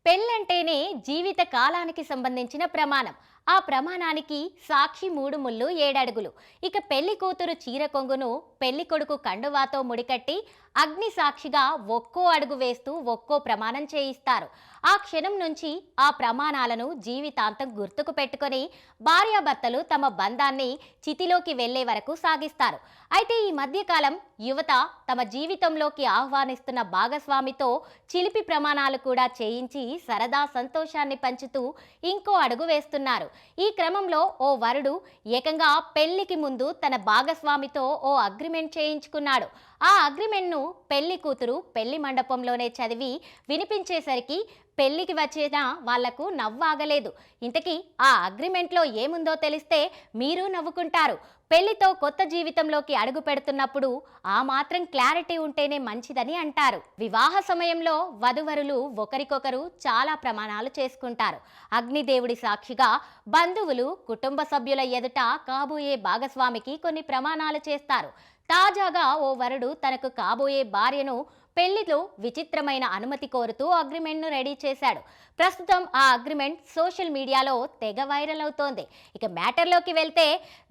పెళ్ళంటేనే జీవిత కాలానికి సంబంధించిన ప్రమాణం. ఆ ప్రమాణానికి సాక్షి 3 ముళ్ళు 7 అడుగులు. ఇక పెళ్లి కూతురు చీర కొంగును పెళ్లి కొడుకు కండువాతో ముడికట్టి అగ్ని సాక్షిగా ఒక్కో అడుగు వేస్తూ ఒక్కో ప్రమాణం చేయిస్తారు. ఆ క్షణం నుంచి ఆ ప్రమాణాలను జీవితాంతం గుర్తుకు పెట్టుకొని భార్యాభర్తలు తమ బంధాన్ని చితిలోకి వెళ్లే వరకు సాగిస్తారు. అయితే ఈ మధ్యకాలం యువత తమ జీవితంలోకి ఆహ్వానిస్తున్న భాగస్వామితో చిలిపి ప్రమాణాలు కూడా చేయించి సరదా సంతోషాన్ని పంచుతూ ఇంకో అడుగు వేస్తున్నారు. ఈ క్రమంలో ఓ వరుడు ఏకంగా పెళ్లికి ముందు తన భాగస్వామితో ఓ అగ్రిమెంట్ చేయించుకున్నాడు. ఆ అగ్రిమెంట్ను పెళ్లి కూతురు పెళ్లి మండపంలోనే చదివి వినిపించేసరికి పెళ్లికి వచ్చిన వాళ్లకు నవ్వాగలేదు. ఇంతకీ ఆ అగ్రిమెంట్లో ఏముందో తెలిస్తే మీరు నవ్వుకుంటారు. పెళ్లితో కొత్త జీవితంలోకి అడుగు పెడుతున్నప్పుడు ఆ మాత్రం క్లారిటీ ఉంటేనే మంచిదని అంటారు. వివాహ సమయంలో వధువరులు ఒకరికొకరు చాలా ప్రమాణాలు చేసుకుంటారు. అగ్నిదేవుడి సాక్షిగా బంధువులు, కుటుంబ సభ్యుల ఎదుట కాబోయే భాగస్వామికి కొన్ని ప్రమాణాలు చేస్తారు. తాజాగా ఓ వరుడు తనకు కాబోయే భార్యను పెళ్లిలో విచిత్రమైన అనుమతి కోరుతూ అగ్రిమెంట్ను రెడీ చేశాడు. ప్రస్తుతం ఆ అగ్రిమెంట్ సోషల్ మీడియాలో తెగ వైరల్ అవుతోంది. ఇక మ్యాటర్లోకి వెళ్తే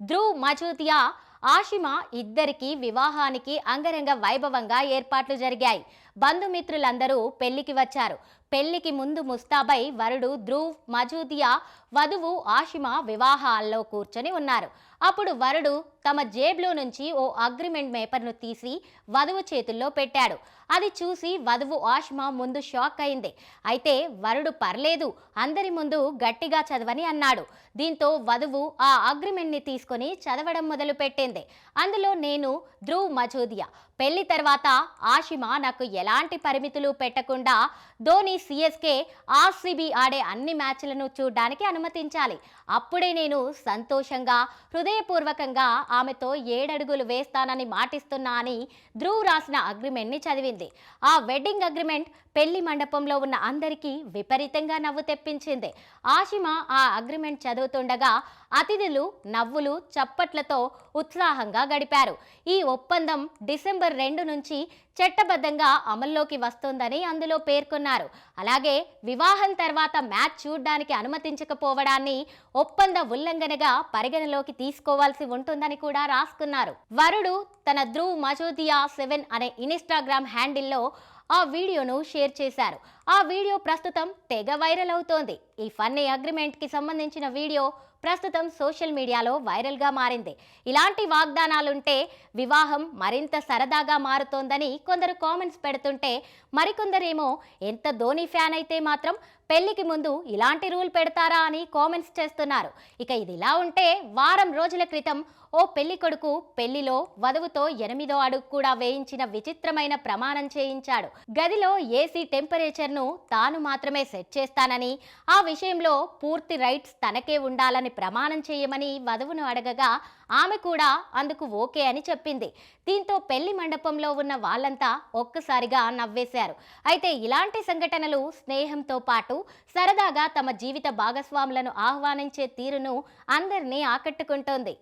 ధ్రువ్ మజూదియా, ఆషిమా ఇద్దరికి వివాహానికి అంగరంగ వైభవంగా ఏర్పాట్లు జరిగాయి. బంధుమిత్రులందరూ పెళ్లికి వచ్చారు. పెళ్లికి ముందు ముస్తాబై వరుడు ధ్రువ్ మజూదియా, వధువు ఆషిమా వివాహ హాల్లో కూర్చొని ఉన్నారు. అప్పుడు వరుడు తమ జేబులో నుంచి ఓ అగ్రిమెంట్ పేపర్ను తీసి వధువు చేతుల్లో పెట్టాడు. అది చూసి వధువు ఆషిమా ముందు షాక్ అయింది. అయితే వరుడు పర్లేదు, అందరి ముందు గట్టిగా చదవని అన్నాడు. దీంతో వధువు ఆ అగ్రిమెంట్ని తీసుకొని చదవడం మొదలు పెట్టింది. అందులో నేను ధ్రువ్ మజూదియా, పెళ్లి తర్వాత ఆషిమా నాకు ఎలాంటి పరిమితులు పెట్టకుండా ధోని సిఎస్కే ఆర్సీబీ ఆడే అన్ని మ్యాచ్లను చూడడానికి అనుమతించాలి. అప్పుడే నేను సంతోషంగా హృదయపూర్వకంగా ఆమెతో 7 అడుగులు వేస్తానని మాటిస్తున్నా అని ధ్రువ్ రాసిన అగ్రిమెంట్ని చదివింది. ఆ వెడ్డింగ్ అగ్రిమెంట్ పెళ్లి మండపంలో ఉన్న అందరికీ విపరీతంగా నవ్వు తెప్పించింది. ఆషిమా ఆ అగ్రిమెంట్ చదువుతుండగా అతిథులు నవ్వులు చప్పట్లతో ఉత్సాహంగా గడిపారు. ఈ ఒప్పందం డిసెంబర్ 2 నుంచి చట్టబద్ధంగా అమల్లోకి వస్తోందని అందులో పేర్కొన్నారు. అలాగే వివాహం తర్వాత మ్యాచ్ చూడడానికి అనుమతించకపోవడాన్ని ఒప్పంద ఉల్లంఘనగా పరిగణలోకి తీసుకోవాల్సి ఉంటుందని కూడా రాసుకున్నారు. వరుడు తన ధ్రువ్ మజూదియా 7 అనే ఇన్స్టాగ్రామ్ హ్యాండిల్లో ఆ వీడియోను షేర్ చేశారు. ఆ వీడియో ప్రస్తుతం తెగ వైరల్ అవుతోంది. ఈ ఫన్నీ అగ్రిమెంట్ కి సంబంధించిన వీడియో ప్రస్తుతం సోషల్ మీడియాలో వైరల్ గా మారింది. ఇలాంటి వాగ్దానాలుంటే వివాహం మరింత సరదాగా మారుతోందని కొందరు కామెంట్స్ పెడుతుంటే, మరికొందరేమో ఎంత ధోని ఫ్యాన్ అయితే మాత్రం పెళ్లికి ముందు ఇలాంటి రూల్ పెడతారా అని కామెంట్స్ చేస్తున్నారు. ఇక ఇదిలా ఉంటే వారం రోజుల క్రితం ఓ పెళ్లి కొడుకు పెళ్లిలో వధువుతో 8వ అడుగు కూడా వేయించిన విచిత్రమైన ప్రమాణం చేయించాడు. గదిలో ఏసీ టెంపరేచర్ను తాను మాత్రమే సెట్ చేస్తానని, ఆ విషయంలో పూర్తి రైట్స్ తనకే ఉండాలని ప్రమాణం చేయమని వధువును అడగగా ఆమె కూడా అందుకు ఓకే అని చెప్పింది. దీంతో పెళ్లి మండపంలో ఉన్న వాళ్ళంతా ఒక్కసారిగా నవ్వేశారు. అయితే ఇలాంటి సంఘటనలు స్నేహంతో పాటు సరదాగా తమ జీవిత భాగస్వాములను ఆహ్వానించే తీరును అందరినీ ఆకట్టుకుంటోంది.